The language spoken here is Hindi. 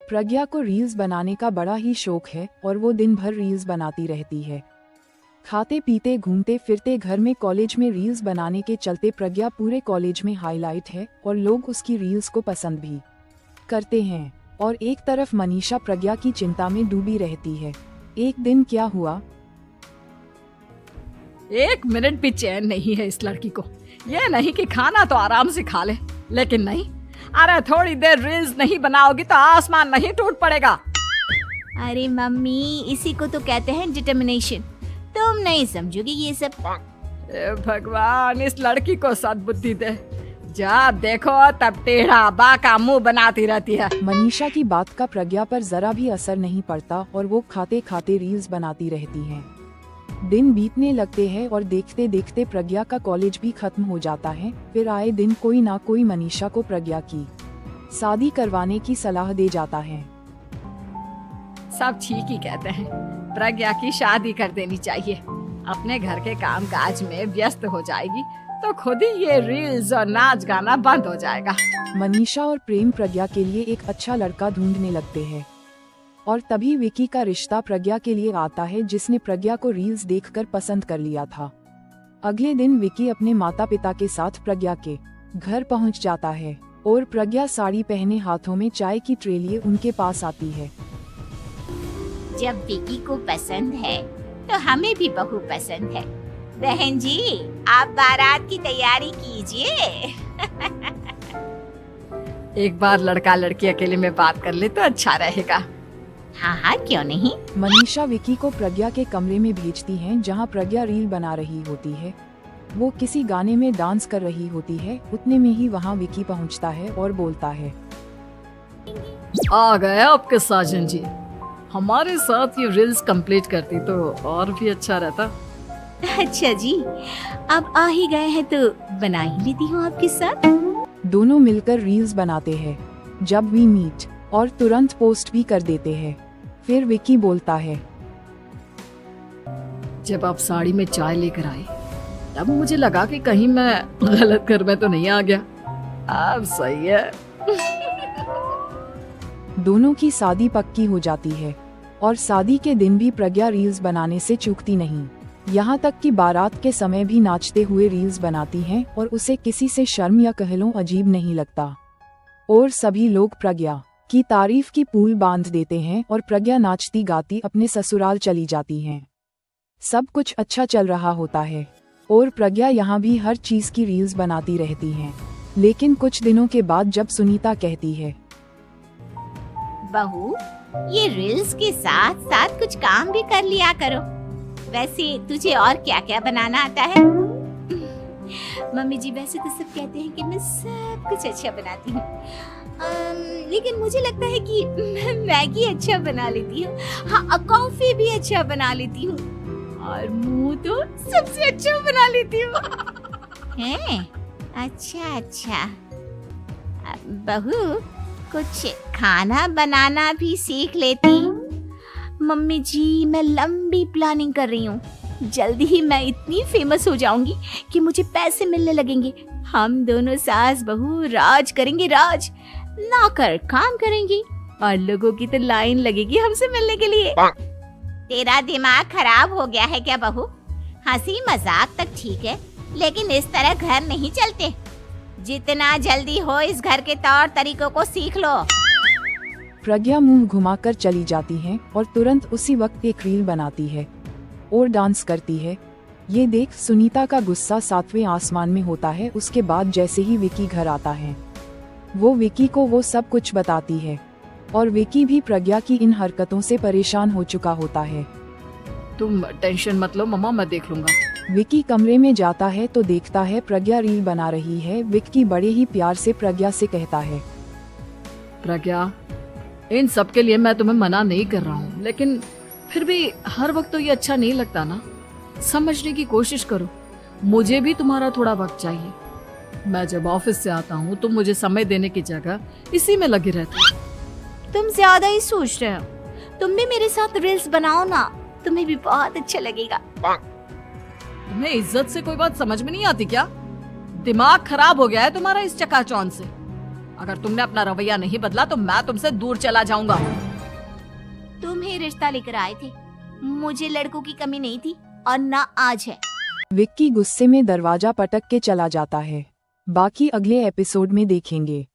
प्रज्ञा को रील्स बनाने का बड़ा ही शौक है और वो दिन भर रील्स बनाती रहती है। खाते पीते घूमते फिरते घर में कॉलेज में रील्स बनाने के चलते प्रज्ञा पूरे कॉलेज में हाईलाइट है और लोग उसकी रील्स को पसंद भी करते हैं। और एक तरफ मनीषा प्रज्ञा की चिंता में डूबी रहती है। एक दिन क्या हुआ? एक मिनट भी चैन नहीं है इस लड़की को। ये नहीं कि खाना तो आराम से खा ले, लेकिन नहीं, अरे थोड़ी देर रील्स नहीं बनाओगी तो आसमान नहीं टूट पड़ेगा। अरे मम्मी, इसी को तो कहते हैं डिटर्मिनेशन। तुम नहीं समझोगी ये सब। ए भगवान, इस लड़की को सद्बुद्धि दे। जब देखो तब टेढ़ा बाका मुंह बनाती रहती है। मनीषा की बात का प्रज्ञा पर जरा भी असर नहीं पड़ता और वो खाते खाते रील्स बनाती रहती हैं। दिन बीतने लगते हैं और देखते देखते प्रज्ञा का कॉलेज भी खत्म हो जाता है। फिर आए दिन कोई ना कोई मनीषा को प्रज्ञा की शादी करवाने की सलाह दे जाता है। सब ठीक ही कहते हैं, प्रज्ञा की शादी कर देनी चाहिए। अपने घर के काम काज में व्यस्त हो जाएगी तो खुद ही ये रील्स और नाच गाना बंद हो जाएगा। मनीषा और प्रेम प्रज्ञा के लिए एक अच्छा लड़का ढूंढने लगते हैं और तभी विकी का रिश्ता प्रज्ञा के लिए आता है, जिसने प्रज्ञा को रील्स देखकर पसंद कर लिया था। अगले दिन विकी अपने माता पिता के साथ प्रज्ञा के घर पहुंच जाता है और प्रज्ञा साड़ी पहने हाथों में चाय की ट्रे लिए उनके पास आती है। जब विकी को पसंद है तो हमें भी बहू पसंद है। बहन जी, आप बारात की तैयारी कीजिए। एक बार लड़का लड़की अकेले में बात कर ले तो अच्छा रहेगा। हाँ हाँ, क्यों नहीं। मनीषा विकी को प्रज्ञा के कमरे में भेजती हैं, जहां प्रज्ञा रील बना रही होती है। वो किसी गाने में डांस कर रही होती है। उतने में ही वहां विकी पहुंचता है और बोलता है, आ गए आपके साजन जी। हमारे साथ ये रील्स कंप्लीट करती तो और भी अच्छा रहता। अच्छा जी, अब आ ही गए हैं तो बना ही लेती हूँ आपके साथ। दोनों मिलकर रील्स बनाते हैं। जब वी मीट और तुरंत पोस्ट भी कर देते हैं। फिर विकी बोलता है, जब आप साड़ी में चाय लेकर आए तब मुझे लगा कि कहीं मैं गलत घर में तो नहीं आ गया। अब सही है। दोनों की शादी पक्की हो जाती है और शादी के दिन भी प्रज्ञा रील्स बनाने से चूकती नहीं। यहाँ तक कि बारात के समय भी नाचते हुए रील्स बनाती हैं और उसे किसी से शर्म या कह लो अजीब नहीं लगता। और सभी लोग प्रज्ञा की तारीफ की पुल बांध देते हैं और प्रज्ञा नाचती गाती अपने ससुराल चली जाती हैं। सब कुछ अच्छा चल रहा होता है और प्रज्ञा यहाँ भी हर चीज की रील्स बनाती रहती हैं। लेकिन कुछ दिनों के बाद जब सुनीता कहती है, बहू, ये रील्स के साथ साथ कुछ काम भी कर लिया करो। वैसे तुझे और क्या क्या बनाना आता है? मम्मी जी, वैसे तो सब कहते हैं कि मैं सब कुछ अच्छा बनाती हूँ, लेकिन मुझे लगता है कि मैं मैगी अच्छा बना लेती हूँ। हाँ, कॉफी भी अच्छा बना लेती हूँ और मुंह तो सबसे अच्छा बना लेती हूँ। हैं? अच्छा अच्छा। बहू, कुछ खाना बनाना भी सीख लेती। मम्मी जी, मैं लंबी प्लानिंग कर रही हूँ। जल्दी ही मैं इतनी फेमस हो जाऊंगी कि मुझे पैसे मिलने लगेंगे। हम दोनों सास बहू राज करेंगे, राज। नौकर काम करेंगे और लोगों की तो लाइन लगेगी हमसे मिलने के लिए। तेरा दिमाग खराब हो गया है क्या बहू? हंसी मजाक तक ठीक है, लेकिन इस तरह घर नहीं चलते। जितना जल्दी हो इस घर के तौर तरीकों को सीख लो। प्रज्ञा मुंह घुमाकर चली जाती है और तुरंत उसी वक्त एक रील बनाती है और डांस करती है। ये देख सुनीता का गुस्सा 7वें आसमान में होता है। उसके बाद जैसे ही विकी घर आता है, वो विकी को वो सब कुछ बताती है और विकी भी प्रज्ञा की इन हरकतों से परेशान हो चुका होता है। तुम टेंशन मत लो मम्मा, मैं देख लूंगा। विकी कमरे में जाता है तो देखता है प्रज्ञा रील बना रही है। विकी बड़े ही प्यार से प्रज्ञा से कहता है, प्रज्ञा, इन सब के लिए मैं तुम्हें मना नहीं कर रहा हूँ, लेकिन फिर भी हर वक्त तो ये अच्छा नहीं लगता ना। समझने की कोशिश करो, मुझे भी तुम्हारा थोड़ा वक्त चाहिए। मैं जब ऑफिस से आता हूँ तो मुझे समय देने की जगह इसी में लगी रहती है। तुम ज्यादा ही सोच रहे हो। तुम भी मेरे साथ रील्स बनाओ ना, तुम्हें भी बहुत अच्छा लगेगा। तुम्हें इज्जत से कोई बात समझ में नहीं आती क्या? दिमाग खराब हो गया है तुम्हारा इस चकाचौंध से। अगर तुमने अपना रवैया नहीं बदला तो मैं तुमसे दूर चला जाऊंगा। तुम ही रिश्ता लेकर आए थे, मुझे लड़कों की कमी नहीं थी और ना आज है। विक्की गुस्से में दरवाजा पटक के चला जाता है। बाकी अगले एपिसोड में देखेंगे।